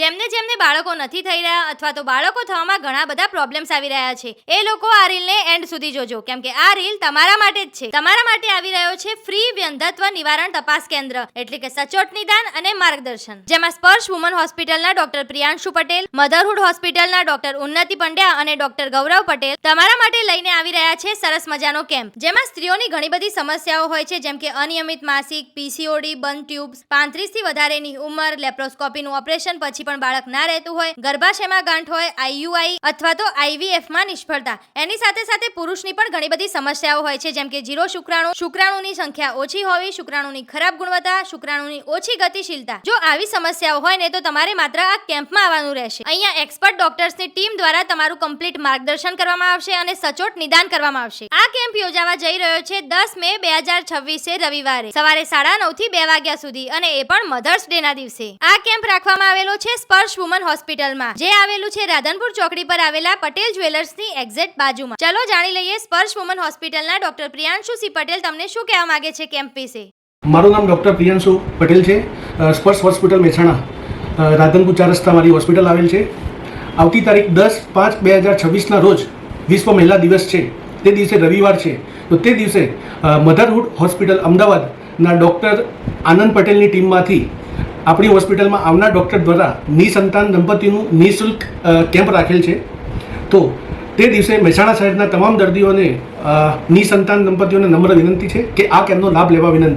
જેમને જેમને બાળકો નથી થઈ રહ્યા અથવા તો બાળકો થવામાં ઘણા બધા પ્રોબ્લેમ્સ આવી રહ્યા છે એ લોકો આ રીલને એન્ડ સુધી જોજો, કેમ કે આ રીલ તમારા માટે જ છે. તમારા માટે આવી રહ્યો છે ફ્રી વ્યંધત્વ નિવારણ તપાસ કેન્દ્ર એટલે કે સચોટ નિદાન અને માર્ગદર્શન, જેમાં સ્પર્શ વુમન હોસ્પિટલના ડોક્ટર પ્રિયાંશુ પટેલ, મધરહુડ હોસ્પિટલના ડોક્ટર ઉન્નતિ પંડ્યા અને ડોક્ટર ગૌરવ પટેલ તમારા માટે લઈને આવી રહ્યા છે સરસ મજાનો કેમ્પ, જેમાં સ્ત્રીઓની ઘણી બધી સમસ્યાઓ હોય છે, જેમ કે અનિયમિત માસિક, પીસીઓડી, બંધ ટ્યુબ્સ, 35 થી વધારેની ઉંમર, લેપ્રોસ્કોપીનું ઓપરેશન પછી પણ બાળક ના રહેતું હોય, ગર્ભાશયમાં ગાંઠ હોય, આઈયુઆઈ અથવા તો આઈવીએફમાં નિષ્ફળતા. એની સાથે સાથે પુરુષની પણ ઘણી બધી સમસ્યાઓ હોય છે, જેમ કે જીરો શુક્રાણુ, શુક્રાણુની સંખ્યા ઓછી હોવી, શુક્રાણુની ખરાબ ગુણવત્તા, શુક્રાણુની ઓછી ગતિશીલતા. જો આવી સમસ્યાઓ હોય ને તો તમારે માત્ર આ કેમ્પમાં આવવાનું રહેશે. અહીંયા એક્સપર્ટ ડોક્ટર્સની ટીમ દ્વારા તમારું કમ્પ્લીટ માર્ગદર્શન કરવામાં આવશે અને સચોટ નિદાન કરવામાં આવશે. આ કેમ્પ યોજાવા જઈ રહ્યો છે 10 મે 2026 રવિવારે સવારે 9:30 થી 2 વાગ્યા સુધી, અને એ પણ મધર્સ ડે ના દિવસે. આ કેમ્પ રાખવામાં આવેલો છે સ્પર્શ વુમન હોસ્પિટલમાં, જે આવેલું છે રાધનપુર ચોકડી પર આવેલા પટેલ જ્વેલર્સની એક્ઝેક્ટ બાજુમાં. ચલો જાણી લઈએ સ્પર્શ વુમન હોસ્પિટલના ડોક્ટર પ્રિયાંશુ સી પટેલ તમને શું કહેવા માંગે છે કેમ્પ વિશે. મારું નામ ડૉક્ટર પ્રિયાંશુ પટેલ છે. સ્પર્શ હોસ્પિટલ મહેસાણા રાધનપુર 4 રસ્તા મારી હોસ્પિટલ આવેલ છે. આવતી તારીખ 10/5/2026ના રોજ વિશ્વ મહિલા દિવસ છે. તે દિવસે રવિવાર છે, તો તે દિવસે મધરહુડ હોસ્પિટલ અમદાવાદના ડૉક્ટર આનંદ પટેલની ટીમમાંથી આપણી હોસ્પિટલમાં આવનાર ડૉક્ટર દ્વારા નિસંતાન દંપતીનું નિઃશુલ્ક કેમ્પ રાખેલ છે. તો તે દિવસે મહેસાણા શહેરના તમામ દર્દીઓને નિસંતાન દંપતીઓને નમ્ર વિનંતી છે કે આ કેમ્પનો લાભ લેવા વિનંતી.